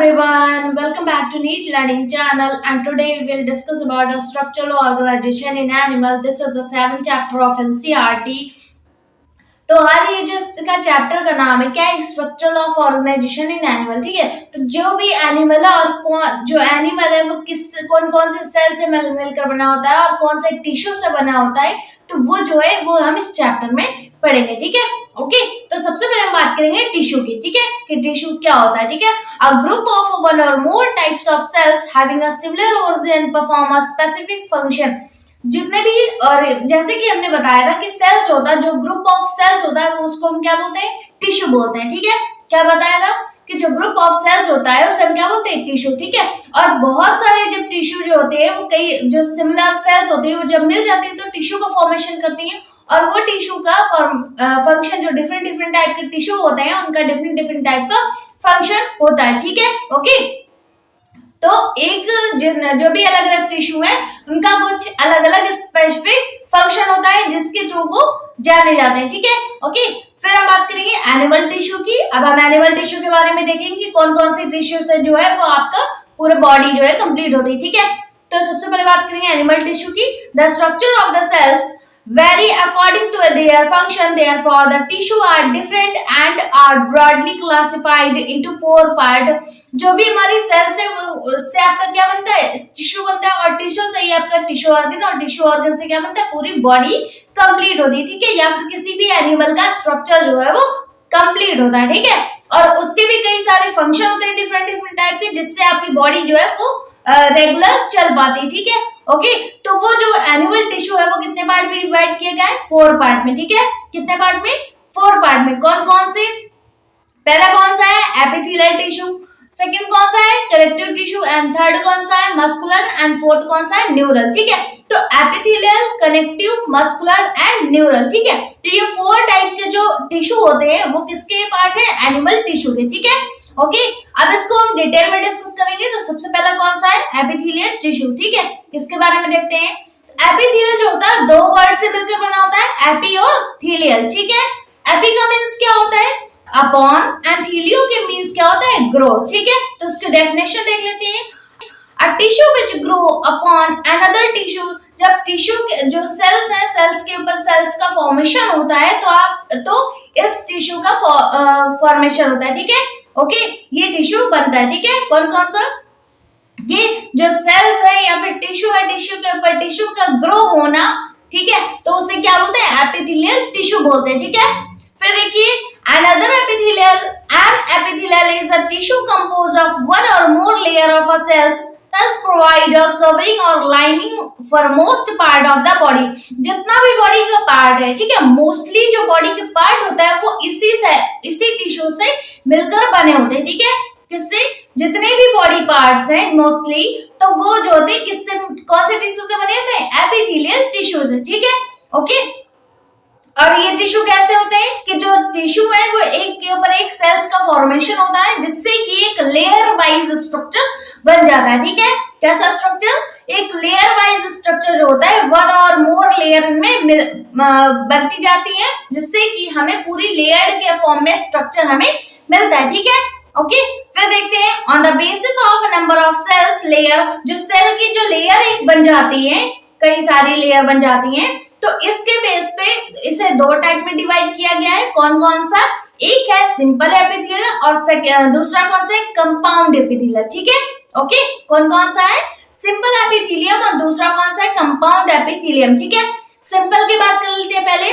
everyone, welcome back to Neat Learning channel, and today we will discuss about the structural organization in animal. This is the 7th chapter of NCERT. तो आज ये जो इसका chapter का नाम है क्या है, structure of organisation in animal. ठीक है, तो जो भी एनिमल है और जो एनिमल है वो कौन कौन से सेल से मिलकर बना होता है और कौन से टिश्यू से बना होता है, तो वो जो है वो हम इस चैप्टर में पढ़ेंगे। ठीक है, ओके। तो सबसे पहले हम बात करेंगे टिश्यू की। ठीक है, कि टिश्यू क्या होता है। ठीक है, a group of one or more types of sales having a similar origin perform a specific function. जितने भी, और जैसे कि हमने बताया था कि सेल्स होता है, जो ग्रुप ऑफ सेल्स होता है वो उसको हम क्या बोलते हैं, टिश्यू बोलते हैं। ठीक है, क्या बताया था कि जो ग्रुप ऑफ सेल्स होता है उसे हम क्या बोलते हैं, टिश्यू। ठीक है, और बहुत सारे जब टिश्यू जो होते हैं वो कई जो सिमिलर सेल्स होते हैं वो जब मिल जाते हैं तो टिश्यू का फॉर्मेशन करती है, और वो टिश्यू का फंक्शन जो डिफरेंट डिफरेंट टाइप के टिश्यू होते हैं उनका डिफरेंट डिफरेंट टाइप का फंक्शन होता है। ठीक है, ओके। तो एक जो भी अलग अलग टिश्यू है उनका कुछ अलग अलग स्पेसिफिक फंक्शन होता है जिसके थ्रू वो जाने जाते हैं। ठीक है, ओके। फिर हम बात करेंगे एनिमल टिश्यू की। अब हम एनिमल टिश्यू के बारे में देखेंगे कि कौन कौन सी टिश्यू से जो है वो आपका पूरा बॉडी जो है कंप्लीट होती है। ठीक है, तो सबसे पहले बात करेंगे एनिमल टिश्यू की। The structure of the cells vary according to their function, therefore the tissue are different and are broadly classified into 4 parts। जो भी हमारी सेल्स है उससे आपका क्या बनता है, टिश्यू बनता है, और टिश्यू से ही आपका टिश्यू ऑर्गन, और टिश्यू ऑर्गन से क्या बनता है, पूरी बॉडी कंप्लीट होती है। ठीक है, या फिर किसी भी एनिमल का स्ट्रक्चर जो है वो कंप्लीट होता है। ठीक है, और उसके भी कई सारे फंक्शन होते हैं डिफरेंट डिफरेंट टाइप के, जिससे आपकी बॉडी जो है वो रेगुलर चल पाती है। ठीक है, ओके। तो वो जो एनिमल टिश्यू है वो कितने पार्ट में डिवाइड किया गया है, 4 पार्ट में। ठीक है, कितने पार्ट में, 4 पार्ट में। कौन कौन से, पहला कौन सा है, एपिथेलियल टिश्यू, सेकंड कौन सा है, कनेक्टिव टिश्यू, एंड थर्ड कौन सा है, मस्कुलर, एंड फोर्थ कौन सा है, न्यूरल। ठीक है, तो epithelial, connective, muscular and neural. ठीक है, तो ये 4 टाइप के जो टिश्यू होते हैं वो किसके पार्ट है, एनिमल टिश्यू के। ठीक है, ओके। अब इसको हम डिटेल में डिस्कस करेंगे। तो सबसे पहला कौन सा है, एपिथेलियल टिश्यू। ठीक है, इसके बारे में देखते हैं। एपिथेलियल जो होता है 2 वर्ड से मिलकर बना होता है, एपी और थीलियल। ठीक है, एपी का मींस क्या होता है, अपॉन, एंड थीलियो के मींस क्या होता है, ग्रो। ठीक है, तो उसकी डेफिनेशन देख लेते हैं। A tissue which grow upon another tissue. जब टिश्यू के जो सेल्स हैं, सेल्स के ऊपर सेल्स का फॉर्मेशन होता है तो इस टिश्यू का फॉर्मेशन होता है। ठीक है, ओके, ये टिश्यू बनता है। ठीक है, कौन कौन सा, ये जो सेल्स है या फिर टिश्यू है, टिश्यू के ऊपर टिश्यू का ग्रो होना। ठीक है, तो उसे क्या बोलते हैं, एपिथेलियल टिश्यू बोलते हैं। ठीक है, फिर देखिए another epithelial, an epithelial is a tissue composed of one or more layer of a cells thus provide a covering or lining for most part of the body। जितना भी बॉडी का part है, ठीक है, मोस्टली जो body के part होता है वो इसी टिश्यू से मिलकर बने होते हैं। ठीक है, किससे, जितने भी बॉडी पार्ट्स हैं मोस्टली, तो वो जो होते हैं किससे, कौन से टिश्यू से बने होते हैं, एपिथेलियल टिश्यू से। ठीक है, ओके। और ये टिश्यू कैसे होते हैं कि जो टिश्यू है वो एक के ऊपर एक सेल्स का फॉर्मेशन होता है जिससे कि एक लेयर वाइज स्ट्रक्चर बन जाता है। ठीक है, कैसा स्ट्रक्चर, एक लेयर वाइज स्ट्रक्चर जो होता है, वन और मोर लेयर में बनती जाती है जिससे कि हमें पूरी लेयर के फॉर्म में स्ट्रक्चर हमें मिलता है। ठीक है, ओके। फिर देखते हैं on the basis of number of cells layer. जो सेल की जो लेयर एक बन जाती है, कई सारी लेयर बन जाती हैं, तो इसके बेस पे इसे 2 टाइप में डिवाइड किया गया है। कौन कौन सा, एक है सिंपल एपिथेलियल और दूसरा कौन सा है, कंपाउंड एपिथेलियल। ठीक है, ओके। कौन कौन सा है, सिंपल एपिथेलियम, और दूसरा कौन सा है, कंपाउंड एपिथेलियम। ठीक है, सिंपल की बात कर लेते हैं पहले।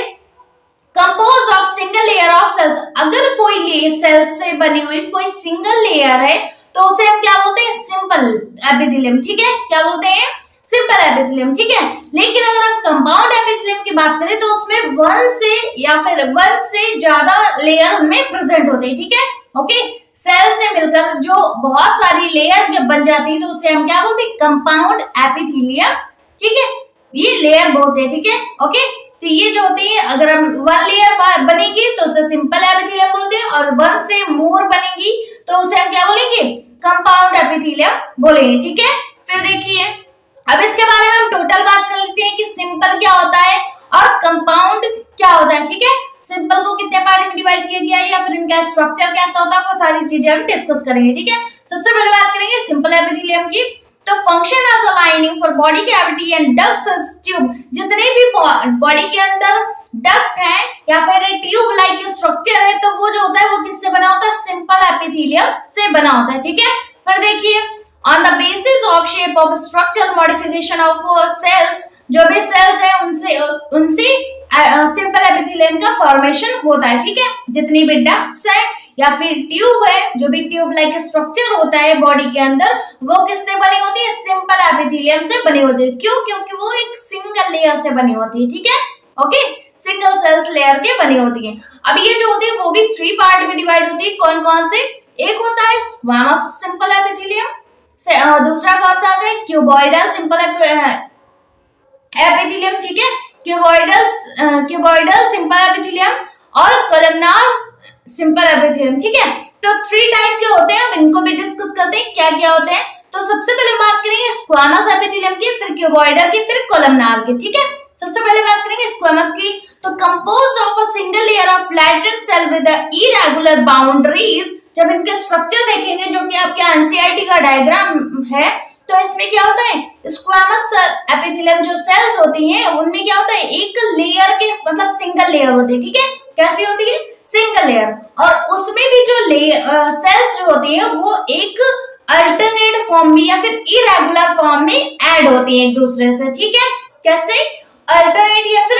Compose of single layer of cells. अगर कोई सेल से बनी हुई कोई सिंगल लेयर है तो उसे हम क्या बोलते हैं, सिंपल एपिथेलियम। ठीक है, क्या बोलते हैं, सिंपल एपिथेलियम। ठीक है, लेकिन अगर हम कंपाउंड एपिथेलियम की बात करें तो उसमें 1 से या फिर 1 से ज्यादा लेयर उनमें प्रेजेंट होते हैं। ठीक है, ओके। सेल से मिलकर जो बहुत सारी लेयर जब बन जाती है तो उसे हम क्या बोलते हैं, कंपाउंड एपिथेलियम। ठीक है, ये लेयर बोलते हैं। ठीक है, ओके। तो ये जो होती है, अगर हम 1 लेयर बनेगी तो उसे सिंपल एपिथेलियम बोलते हैं, और 1 से मोर बनेगी तो उसे हम क्या बोलेंगे, कंपाउंड एपिथेलियम बोलेंगे। ठीक है, फिर देखिए अब इसके बारे में हम टोटल बात कर लेते हैं कि सिंपल क्या होता है और कंपाउंड क्या होता है। ठीक है, सिंपल को कितने पार्ट में डिवाइड किया गया है या फिर इनका स्ट्रक्चर कैसा होता है, वो सारी चीजें हम डिस्कस करेंगे। ठीक है, सबसे पहले बात करेंगे सिंपल एपिथेलियम की। तो function as a lining for body cavity and ducts tube, जितने भी बॉडी के अंदर डक्ट है या फिर ट्यूब लाइक स्ट्रक्चर है, तो वो जो होता है वो किससे बना होता है, सिंपल एपिथेलियम से बना होता है। ठीक है, फिर देखिए on the basis of shape of structure modification of cells, जो भी सेल्स है उनसे सिंपल एपिथेलियम का फॉर्मेशन होता है। ठीक है, जितनी भी डक्ट्स है या फिर ट्यूब है, जो भी ट्यूब लाइक स्ट्रक्चर होता है बॉडी के अंदर, वो किससे बनी होती है, सिंपल एपिथेलियम से बनी होती है। क्यों? क्योंकि वो एक सिंगल लेयर से बनी होती है। ठीक है, ओके, सिंगल सेल्स लेयर के बनी होती है। अब ये जो होती है वो भी 3 पार्ट में डिवाइड होती है। कौन कौन से? एक होता है स्क्वैमस सिंपल एपिथेलियम, दूसरा कौन सा आता है, क्यूबॉइडल सिंपल एपिथेलियम। ठीक है, क्यूबॉइडल सिंपल एपिथेलियम और कोलमनार सिंपल एपिथेलियम। ठीक है, तो 3 टाइप के होते हैं, हम इनको भी डिस्कस करते हैं क्या क्या होते हैं। तो सबसे पहले बात करेंगे स्क्वैमस एपिथेलियम की, फिर क्यूबॉइडल की, फिर कोलमनार की। ठीक है, सबसे पहले बात करेंगे स्क्वैमस की। तो composed of a single layer of flattened cell with irregular boundaries, जब इनके स्ट्रक्चर देखेंगे जो कि आपके एनसीईआरटी का डायग्राम है, तो इसमें क्या होता है, स्क्वैमस एपिथेलियम जो सेल्स होती हैं उनमें क्या होता है, एक लेयर के मतलब सिंगल लेयर होती है। ठीक है, कैसी होती है, सिंगल लेयर, और उसमें भी जो सेल्स जो होती हैं वो एक अल्टरनेट फॉर्म में या फिर इरेगुलर फॉर्म में ऐड होती हैं एक दूसरे से। ठीक है, कैसे, अल्टरनेट या फिर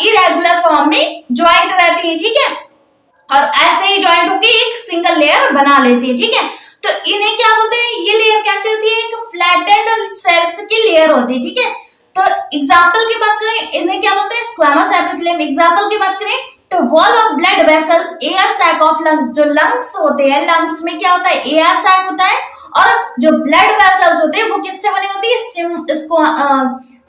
इरेगुलर फॉर्म में ज्वाइंट रहती है। ठीक है, और ऐसे ही ज्वाइंट होकर एक सिंगल लेयर बना लेती है। ठीक है, तो इन्हें क्या बोलते हैं, ये लेयर कैसे होती है, एक फ्लैटेंड सेल्स की लेयर होती है। ठीक है, तो एग्जांपल की बात करें, इन्हें क्या बोलते हैं, स्क्वैमस एपिथेलियम। एग्जांपल की बात करें तो wall of blood vessels, air sac of lungs, जो लंग्स होते हैं, लंग्स में क्या होता है, एयर सैक होता है, और जो ब्लड वेसल्स होते हैं वो किससे बनी होती है,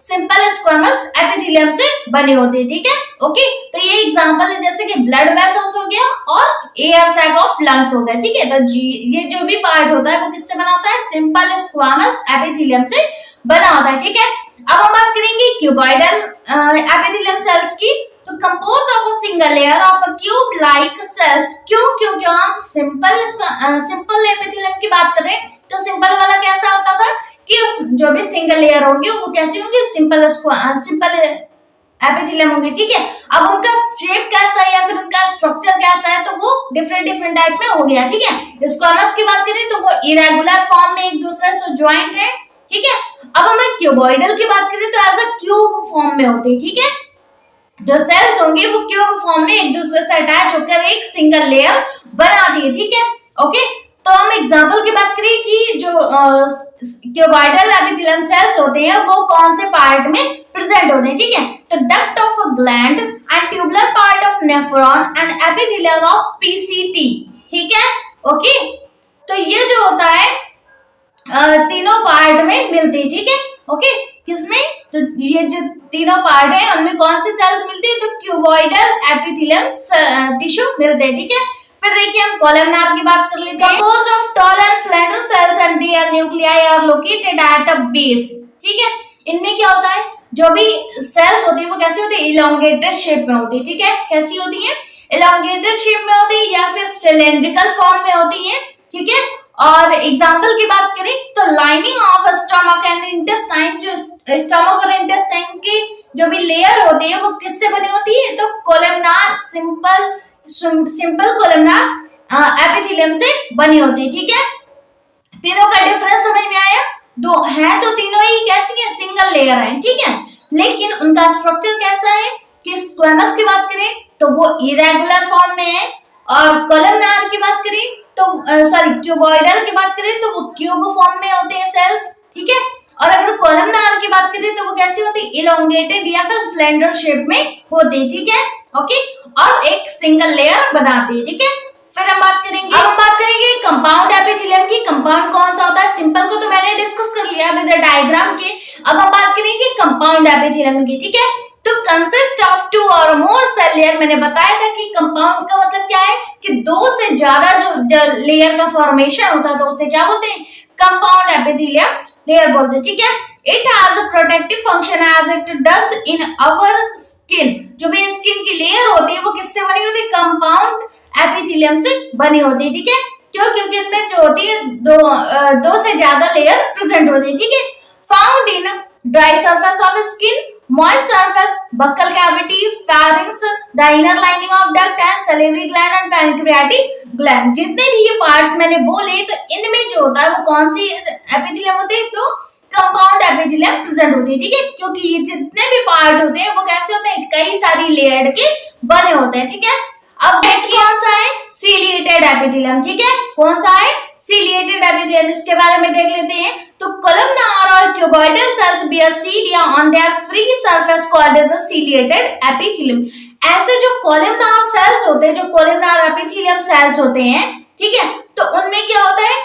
सिंपल स्क्वैमस एपिथेलियम से बनी होती है। ठीक है, ओके, तो ये एग्जांपल है, जैसे कि ब्लड वेसल्स हो गया और एयर सैक ऑफ लंग्स हो गया। ठीक है, तो ये जो भी पार्ट होता है वो किससे बना होता है, सिंपल स्क्वैमस एपिथेलियम से बना होता है। ठीक है, अब हम बात करेंगे क्यूबॉइडल एपिथेलियम सेल्स की। तो compose of a single layer of a cube like cells. क्यों? क्योंकि हम सिंपल एपिथेलियम की बात करें तो सिंपल वाला कैसा होता था कि जो भी सिंगल लेयर होंगे वो कैसी होंगी, सिंपल एपिथेलियम होंगे। ठीक है, अब उनका शेप कैसा है या फिर उनका स्ट्रक्चर कैसा है, तो वो डिफरेंट टाइप में हो गया। ठीक है, स्क्वैमस की बात करें तो वो इरेगुलर फॉर्म में एक दूसरे से ज्वाइंट है। ठीक है, अब हम क्यूबॉइडल की बात करें तो एज अ क्यूब फॉर्म में होते हैं। ठीक है, जो सेल्स होंगे वो क्यूब फॉर्म में एक दूसरे से अटैच होकर एक सिंगल लेयर बनाती है। ठीक है, ओके, तो हम एग्जांपल की बात करें कि जो क्यूबॉइडल एपिथेलियम सेल्स होते हैं वो कौन से पार्ट में प्रेजेंट होते हैं। ठीक है, तो duct of a gland and tubular part of nephron and epithelium of PCT. ठीक है, ओके, तो ये जो होता है तीनों पार्ट में मिलती है। ठीक है, ओके, किसमें, तो ये जो तीनों पार्ट है उनमें कौन सी सेल्स मिलती है, तो क्यूबॉइडल एपिथेलियम टिश्यू मिलते हैं। ठीक है, फिर देखिए हम कॉलमनार की बात कर लेते हैं। Compose of tall and slender cells and their nuclei are located at a base. ठीक है, इनमें क्या होता है, जो भी सेल्स होती है वो कैसी होती है, इलोंगेटेड शेप में होती है। ठीक है, कैसी होती है, इलोंगेटेड शेप में होती है या फिर सिलेंड्रिकल फॉर्म में होती है। ठीक है, और एग्जांपल की बात करें तो lining of stomach and intestine, जो स्टमक और इंटेस्टाइन की जो भी लेयर होती है वो किससे बनी होती है, तो कोलमनार सिंपल कोलमनार एपिथेलियम से बनी होती है। ठीक है, तीनों का डिफरेंस समझ में आया, दो है तो तीनों ही कैसी है, सिंगल लेयर है। ठीक है, लेकिन उनका स्ट्रक्चर कैसा है कि स्क्वैमस की बात करें तो वो इरेगुलर फॉर्म में है, और कोलमनार की बात करें तो क्यूबॉइडल की बात करें तो वो क्यूब फॉर्म में होते हैं सेल्स। ठीक है, और अगर कॉलमनार की बात करें तो वो कैसी होती है, इलोंगेटेड या फिर स्लेंडर शेप में होती है। ठीक है, ओके, और एक सिंगल लेयर बनाती है। ठीक है, फिर हम बात करेंगे कंपाउंड एपिथेलियम की। कंपाउंड कौन सा होता है, सिंपल को तो मैंने डिस्कस कर लिया विद डायग्राम के। अब हम बात करेंगे कंपाउंड एपिथेलियम की। ठीक है, तो कंसिस्ट ऑफ 2 और मोर सेल लेयर। मैंने बताया था कि कंपाउंड का मतलब क्या है कि 2 से ज्यादा जो लेयर का फॉर्मेशन होता है तो उसे क्या बोलते हैं, कंपाउंड एपिथेलियम लेयर बोलते हैं। ठीक है, it has a protective function as it does in our skin, जो भी स्किन की लेयर होती है वो किससे बनी होती है? कंपाउंड एपिथेलियम से बनी होती है, ठीक है। क्यों? क्योंकि इनमें जो होती है दो से ज्यादा लेयर प्रेजेंट होती है, ठीक है। Found in dry surface of skin, moist surface, buccal cavity, pharynx, the inner lining of duct and salivary gland and pancreatic gland। जितने भी ये पार्ट्स मैंने बोले तो इनमें जो होता है वो कौन सी एपिथेलियम होते हैं? तो कंपाउंड एपिथेलियम प्रेजेंट होती है, ठीक है। क्योंकि ये जितने भी पार्ट होते हैं वो कैसे होते हैं? कई सारी लेयर्ड के बने होते हैं, ठीक है। अब नेक्स्ट कौन सा है? सीलिएटेड एपिथेलियम, ठीक है। कौन सा है? Ciliated epithelium. इसके बारे में देख लेते हैं। तो columnar और cuboidal cells bear cilia on their free surface called as a ciliated epithelium। ऐसे जो columnar cells होते हैं, जो columnar epithelium cells होते हैं, ठीक है, तो उनमें क्या होता है?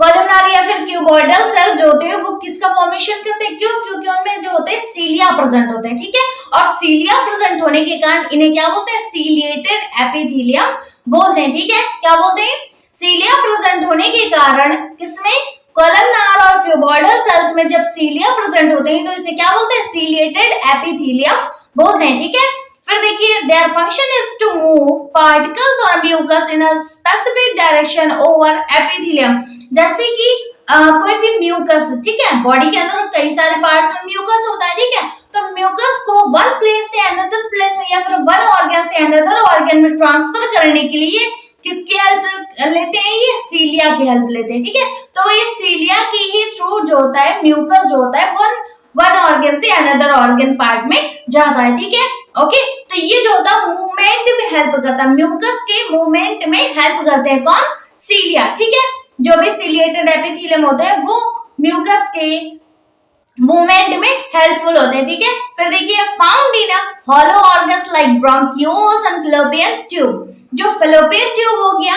columnar या फिर cuboidal cells जो होते हैं वो किसका फॉर्मेशन करते हैं? क्यों? क्योंकि उनमें जो होते हैं सीलिया प्रेजेंट होते हैं, ठीक है। और सीलिया प्रेजेंट होने के कारण इन्हें क्या बोलते हैं? सीलिएटेड एपिथेलियम बोलते हैं, ठीक है। क्या बोलते हैं? सीलिया प्रेजेंट होने के कारण किसमें? columnar और cuboidal cells में जब सीलिया प्रेजेंट होते हैं तो इसे क्या बोलते हैं? सीलिएटेड एपिथेलियम बोलते हैं, ठीक है। फिर देखिए, their function is to move particles or mucus in a specific direction over epithelium। जैसे कि कोई भी म्यूकस, ठीक है, बॉडी के अंदर कई सारे पार्ट्स में म्यूकस होता है, ठीक है। तो म्यूकस को वन प्लेस से अनदर प्लेस में या फिर वन ऑर्गन से अनदर ऑर्गन में ट्रांसफर करने के लिए किसकी हेल्प लेते हैं? ये सीलिया की हेल्प लेते हैं, ठीक है। तो ये सीलिया की ही थ्रू जो होता है म्यूकस जो होता है वन ऑर्गन से अनदर ऑर्गन पार्ट में जाता है, ठीक है। ओके, तो ये जो होता है मूवमेंट में हेल्प करता है, म्यूकस के मूवमेंट में हेल्प करते हैं कौन? सीलिया, ठीक है। जो भी सीलिएटेड एपिथेलियम होते हैं वो म्यूकस के मूवमेंट में हेल्पफुल होते हैं, ठीक है। फिर देखिए, found in hollow organs like bronchioles and fallopian tube. जो फैलोपियन ट्यूब हो गया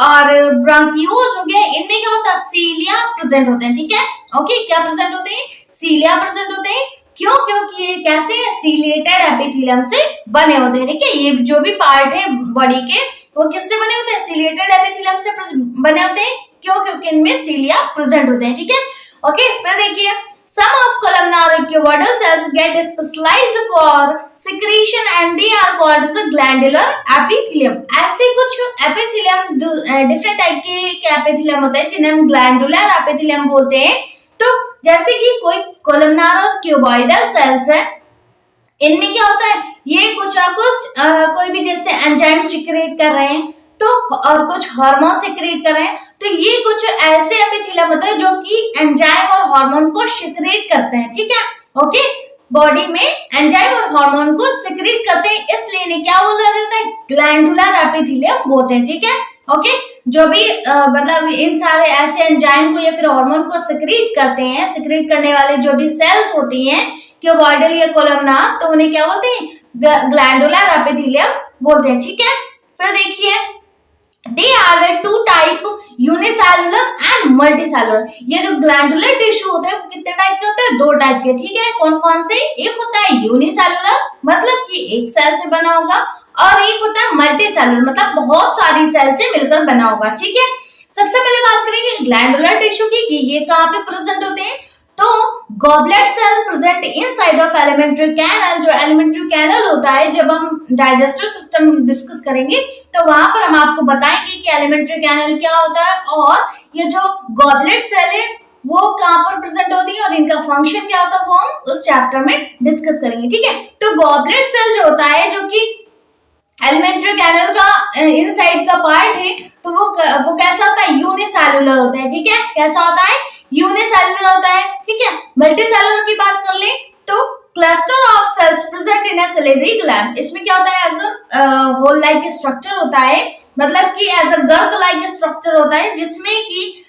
और ब्रोंकियोल्स हो गया, इनमें क्या होता है? सीलिया प्रेजेंट होते हैं, ठीक है। ओके, क्या प्रेजेंट होते हैं? सीलिया प्रेजेंट होते हैं। क्यों? क्योंकि ये कैसे सीलिएटेड एपिथेलियम से बने होते हैं, ठीक है। ये जो भी पार्ट है बॉडी के वो किससे बने होते हैं? सीलिएटेड एपिथेलियम से बने होते हैं। क्यों? क्योंकि इनमें सीलिया प्रेजेंट होते हैं, ठीक है। ओके, फिर देखिए, some of columnar and cuboidal cells get specialized for secretion and they are called as glandular epithelium। ऐसे कुछ एपिथेलियम डिफरेंट टाइप के एपिथेलियम होते हैं जिन्हें हम ग्लैंडुलर एपिथेलियम बोलते हैं। तो जैसे कि कोई columnar और cuboidal cells है, इनमें क्या होता है? ये कुछ ना कुछ कोई भी जैसे एंजाइम सिक्रेट कर रहे हैं तो और कुछ हार्मोन सिक्रेट कर रहे हैं, तो ये कुछ ऐसे एपिथेलियम होते हैं जो कि एंजाइम और हार्मोन को सिक्रेट करते हैं, ठीक है। ओके, बॉडी में एंजाइम और हार्मोन को सिक्रेट करते हैं, इसलिए इन्हें क्या बोला जाता है? ग्लैंडुलर एपिथेलियम बोलते हैं, ठीक है। ओके, जो भी मतलब इन सारे ऐसे एंजाइम को या फिर हार्मोन को सिक्रेट करते हैं, सिक्रेट करने वाले जो भी सेल्स होती हैं क्यूबॉइडल या कोलमनार, तो उन्हें क्या बोलते हैं? ग्लैंडुलर एपिथेलियम बोलते हैं, ठीक है। फिर देखिए, they are two type, unicellular and multicellular। ये जो ग्लैंडुलर टिश्यू होते हैं वो कितने टाइप के होते हैं? दो टाइप के, ठीक है। कौन कौन से? एक होता है यूनिसेलुलर, मतलब कि एक सेल से बना होगा, और एक होता है मल्टीसेलुलर, मतलब बहुत सारी सेल से मिलकर बना होगा, ठीक है। सबसे पहले बात करेंगे ग्लैंडुलर टिश्यू की, ये कहाँ पे प्रेजेंट होते हैं? तो goblet cell present inside of alimentary canal. जो एलिमेंट्री कैनल होता है, जब हम डाइजेस्टिव सिस्टम डिस्कस करेंगे तो वहां पर हम आपको बताएंगे कि एलिमेंट्री कैनल क्या होता है और ये जो गॉबलेट सेल है वो कहाँ पर प्रेजेंट होती है और इनका फंक्शन क्या होता है वो हम उस चैप्टर में डिस्कस करेंगे, ठीक है। तो गॉबलेट सेल जो होता है, जो कि एलिमेंट्री कैनल का इनसाइड का पार्ट है, तो वो कैसा होता है? यूनिसेलुलर होता है, ठीक है। कैसा होता है? यूनिसेलुलर होता है, ठीक है। मल्टीसेलुलर की बात कर ले तो cluster of cells present in a salivary gland. इसमें क्या होता है? As a hole like structure होता है, मतलब कि एज अ गर्त लाइक स्ट्रक्चर होता है, जिसमें कि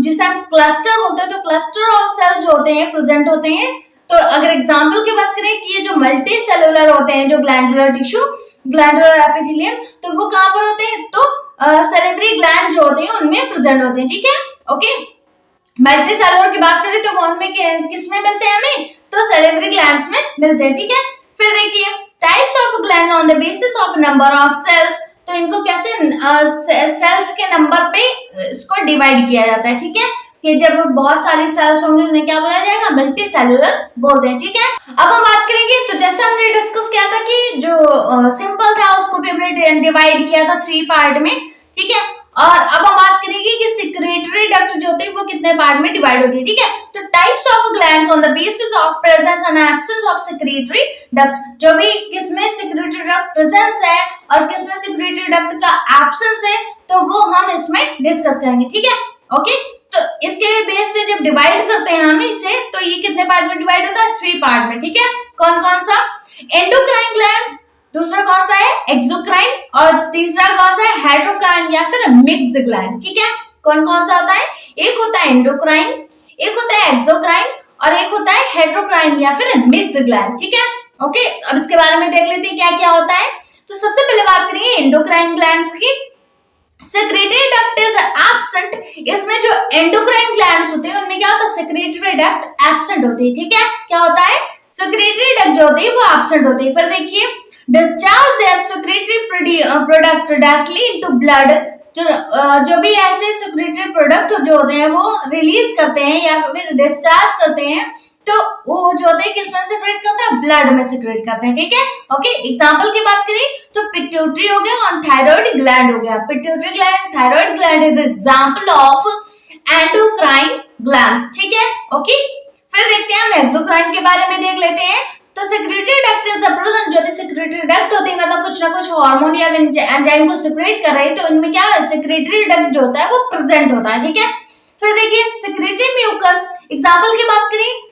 जिसे हम क्लस्टर बोलते हैं। तो क्लस्टर ऑफ सेल्स होते हैं, प्रेजेंट होते हैं। तो अगर एग्जांपल की बात करें कि ये जो मल्टी सेलुलर होते हैं, जो ग्लैंडुलर टिश्यू, ग्लैंडुलर एपिथेलियम, तो वो कहाँ पर होते हैं? तो सैलिवरी ग्लैंड जो होते हैं उनमें प्रेजेंट होते हैं, ठीक है। ओके, मल्टीसेलुलर की बात करें तो उनमें किस में मिलते हैं हमें? तो सैलिवरी ग्लैंड्स में मिलते हैं, ठीक है। फिर देखिए, types of gland on the basis of number of cells. तो इनको कैसे सेल्स के नंबर पे इसको डिवाइड किया जाता है, ठीक है। कि जब बहुत सारी सेल्स होंगी उन्हें क्या बोला जाएगा, मल्टी सेलुलर बोलते हैं। ठीक है, अब हम बात करेंगे तो जैसे हमने डिस्कस किया था कि जो सिंपल था उसको भी हमने डिवाइड किया था 3 पार्ट में। ठीक है, और अब हम बात करेंगे कि सिक्रेटरी डक्ट जो होते हैं वो कितने पार्ट में डिवाइड होती है। ठीक है, तो types of glands on the basis of presence and absence of secretory duct, जो भी किसमें सिक्रेटरी डक्ट प्रेजेंस है और किसमें सिक्रेटरी डक्ट का एब्सेंस है, तो वो हम इसमें डिस्कस करेंगे। ठीक है, ओके, तो इसके बेस पे जब डिवाइड करते हैं हम इसे, तो ये कितने पार्ट में डिवाइड होता है, 3 पार्ट में। ठीक है, कौन कौन सा, एंडोक्राइन ग्लैंड्स, दूसरा कौन सा है एक्सोक्राइन, और तीसरा कौन सा है हेटेरोक्राइन या फिर मिक्स्ड ग्लैंड। ठीक है, कौन कौन सा होता है, एक होता है एंडोक्राइन, एक होता है एक्सोक्राइन और एक होता है हेटेरोक्राइन या फिर मिक्स्ड ग्लैंड। ठीक है, ओके, अब इसके बारे में देख लेते हैं क्या क्या होता है। तो सबसे पहले बात करेंगे एंडोक्राइन ग्लैंड्स की। सेक्रेटरी डक्ट इज एब्सेंट, इसमें जो एंडोक्राइन ग्लैंड्स होते हैं उनमें क्या होता है, सेक्रेटरी डक्ट एब्सेंट होती है। ठीक है, क्या होता है, सेक्रेटरी डक्ट जो होती है वो एब्सेंट होती है। फिर देखिए, discharge their secretory product directly into blood, जो भी ऐसे secretory product जो होते हैं वो रिलीज करते हैं या फिर डिस्चार्ज करते हैं, तो वो जो होते हैं किसमें सेक्रेट करते हैं, ब्लड में सेक्रेट करते हैं। ठीक है, ओके, एग्जांपल की बात करें तो पिट्यूटरी हो गया और थायराइड ग्लैंड हो गया। Pituitary gland, thyroid gland is example of endocrine gland. ठीक है, ओके, फिर देखते हैं हम एक्सोक्राइन के बारे में देख लेते हैं। तो सेक्रेटरी डक्ट इज प्रेजेंट, जो भी सेक्रेटरी डक्ट होती है मतलब कुछ ना कुछ हार्मोन या एंजाइम को सेक्रेट कर रही है, तो इनमें क्या है, सेक्रेटरी डक्ट जो होता है वो प्रेजेंट होता है। ठीक है, फिर देखिए सेक्रेटरी म्यूकस, एग्जांपल की बात करें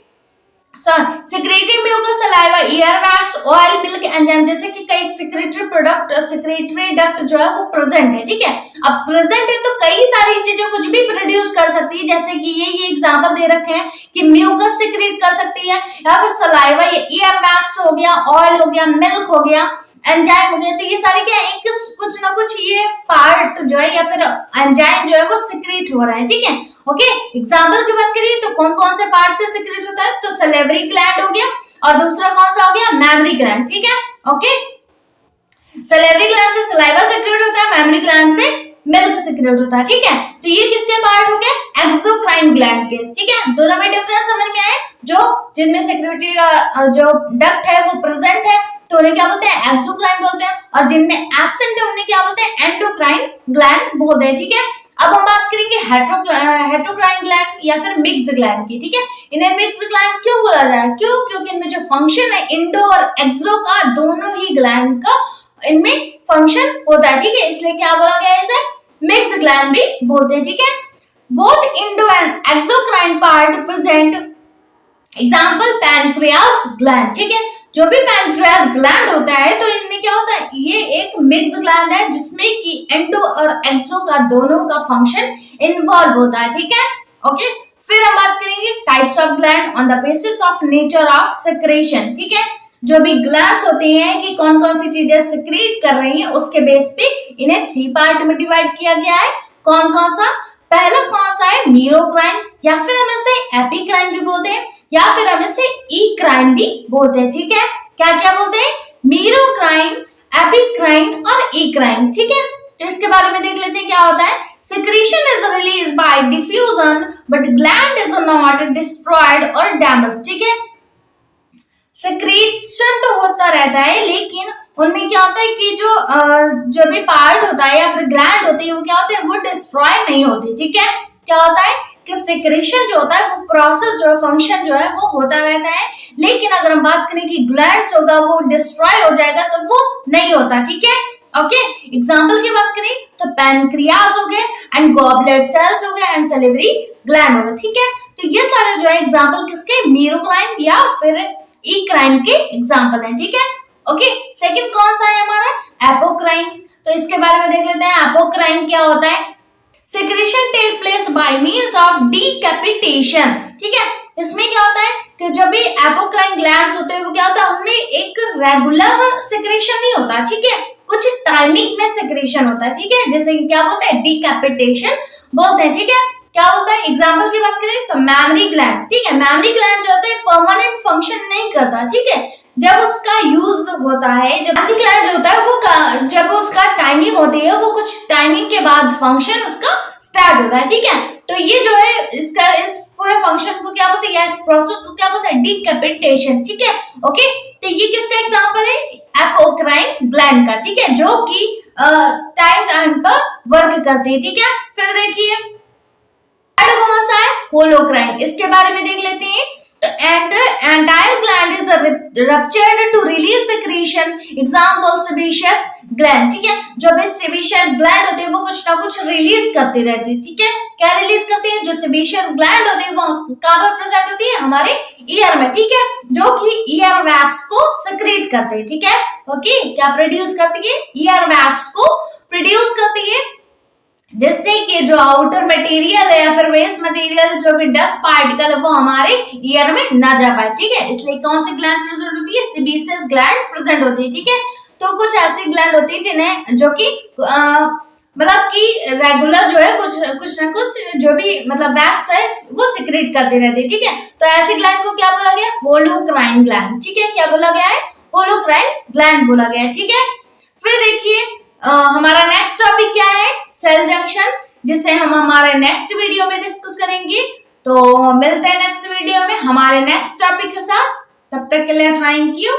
secretory mucus, saliva, ear wax, oil, milk, enzyme, जैसे कि कई सेक्रेटरी प्रोडक्ट, सेक्रेटरी डक्ट जो है वो प्रेजेंट है। ठीक है, अब प्रेजेंट है तो कई सारी चीजें कुछ भी प्रोड्यूस कर सकती है, जैसे कि ये एग्जांपल दे रखे हैं कि म्यूकस सेक्रेट कर सकती है या फिर सलाइवा, ये ईयर वैक्स हो गया, ऑयल हो गया, मिल्क हो गया, एंजाइम हो गया। तो ये सारे क्या है, कुछ ना कुछ ये पार्ट जो है या फिर एंजाइम जो है वो सिक्रेट हो रहा है। ठीक है, ओके, एग्जांपल की बात करिए तो कौन कौन से पार्ट से सिक्रेट होता है, तो सलेवरी ग्लैंड हो गया और दूसरा कौन सा हो गया, मैमरी ग्लैंड। ठीक है, ओके, सलेवरी ग्लैंड से सलाइवा सिक्रेट होता है, मैमरी ग्लैंड से मिल्क सिक्रेट होता है। ठीक है, तो ये किसके पार्ट हो गए, एक्सोक्राइन ग्लैंड के। ठीक है, दोनों में डिफरेंस समझ में आए, जो जिनमें सेक्रेटरी जो डक्ट है वो प्रेजेंट है तो उन्हें क्या बोलते हैं, एक्सोक्राइन बोलते हैं, और जिनमें एब्सेंट है उन्हें क्या बोलते हैं, एंडोक्राइन ग्लैंड बोलते हैं। ठीक है, अब हम बात करेंगे हेटेरोक्राइन ग्लैंड या फिर मिक्स्ड ग्लैंड की। ठीक है, इन्हें मिक्स्ड ग्लैंड क्यों बोला जाए, क्यों, क्योंकि इनमें जो फंक्शन है इंडो और एक्सो का, दोनों ही ग्लैंड का इनमें फंक्शन होता है। ठीक है, इसलिए क्या बोला गया है, इसे मिक्स्ड ग्लैंड भी बोलते हैं। ठीक है, both Indo and exocrine part present, example pancreas gland. ठीक है, जो भी पैनक्रियास ग्लैंड होता है तो इनमें क्या होता है, ये एक मिक्स ग्लैंड है जिसमें कि एंडो और एक्सो का दोनों का फंक्शन इन्वॉल्व होता है। ठीक है, ओके, फिर हम बात करेंगे types of gland on the basis of nature of secretion. ठीक है, जो भी ग्लैंड्स होते हैं कि कौन कौन सी चीजें सिक्रीट कर रही हैं उसके बेस पे इन्हें 3 पार्ट में डिवाइड किया गया है। कौन कौन सा, पहला कौन सा है, मीरोक्राइन, या फिर हम इसे एपिक्राइन भी बोलते हैं, या फिर हम इसे इक्राइन भी बोलते हैं। ठीक है, क्या क्या बोलते हैं, मीरोक्राइन, एपिक्राइन और इक्राइन। ठीक है, तो इसके बारे में देख लेते हैं क्या होता है। Secretion is released by diffusion, but gland is not destroyed or damaged. ठीक है, सिक्रीशन तो होता रहता है लेकिन उनमें क्या होता है कि जो भी पार्ट होता है या फिर ग्लैंड होती है वो क्या होते हैं, वो डिस्ट्रॉय नहीं होती। ठीक है, क्या होता है कि सिक्रेशन जो होता है वो प्रोसेस जो है, फंक्शन जो है वो होता रहता है, लेकिन अगर हम बात करें कि ग्लैंड्स होगा वो डिस्ट्रॉय हो जाएगा तो वो नहीं होता। ठीक है, ओके, एग्जांपल की बात करें तो पैनक्रियाज हो गए एंड गॉबलेट सेल्स हो गए एंड सलिवरी ग्लैंड हो गए। ठीक है, तो ये सारे जो है एग्जांपल किसके, मीरोक्राइन या फिर इक्राइन के एग्जांपल हैं। ठीक है, ओके, सेकंड कौन सा है हमारा, एपोक्राइन। तो इसके बारे में देख लेते हैं, एपोक्राइन क्या होता है। Secretion take place by means of decapitation. ठीक है, इसमें क्या होता है कि जब भी एपोक्राइन ग्लैंड्स होते हैं वो क्या होता है, उनमें एक रेगुलर सिक्रेशन नहीं होता। ठीक है, कुछ टाइमिंग में सिक्रेशन होता है। ठीक है, जैसे कि क्या बोलते हैं, डीकैपिटेशन बोलते हैं। ठीक है, क्या बोलता है, एग्जांपल की बात करें तो मैमरी ग्लैंड। ठीक है, मैमरी ग्लैंड जो होता है परमानेंट फंक्शन नहीं करता। ठीक है, जब उसका यूज होता है, जब मैमरी ग्लैंड जो होता है वो जब उसका टाइमिंग होती है वो कुछ टाइमिंग के बाद फंक्शन उसका स्टार्ट होता है, ठीक है। तो ये जो है इसका इस पूरे फंक्शन को क्या बोलते हैं, इस प्रोसेस को क्या बोलते हैं, डिकैपिटेशन, ठीक है। ओके, तो ये किसका एग्जांपल है, एपोक्राइन ग्लैंड का, ठीक है, जो कि टाइम पर वर्क करती है, ठीक है। फिर देखिए कौन सा है, होलोक्राइन, इसके बारे में देख लेते हैं। तो entire gland is ruptured to release secretion, example sebaceous gland, ठीक है। जो भी sebaceous gland होते हैं वो कुछ ना कुछ रिलीज करती रहती है, ठीक है। क्या रिलीज करती है, जो sebaceous gland होती है वो कहाँ पर प्रेजेंट होती है, हमारे ईयर में, ठीक है, जो कि ईयर वैक्स को secrete करते हैं, ठीक है। ओके, क्या प्रोड्यूस करती है, ईयर वैक्स को प्रोड्यूस करती है, जिससे कि जो आउटर मटेरियल है या फिर वेस्ट मटेरियल, जो भी डस्ट पार्टिकल है वो हमारे ईयर में ना जा पाए, ठीक है। इसलिए कौन सी ग्लैंड प्रेजेंट होती है, सेबेशियस ग्लैंड प्रेजेंट होती है, ठीक है। तो कुछ ऐसी ग्लैंड होती है जिन्हें, जो कि मतलब कि रेगुलर जो है कुछ ना कुछ जो भी मतलब वैक्स है वो सिक्रेट करती रहती है, ठीक है। तो ऐसी ग्लैंड को क्या बोला गया, होलोक्राइन ग्लैंड, ठीक है। क्या बोला गया है, होलोक्राइन ग्लैंड बोला गया है, ठीक है। फिर देखिए हमारा नेक्स्ट टॉपिक क्या है, सेल जंक्शन, जिसे हम हमारे नेक्स्ट वीडियो में डिस्कस करेंगे। तो मिलते हैं नेक्स्ट वीडियो में हमारे नेक्स्ट टॉपिक के साथ, तब तक के लिए थैंक यू।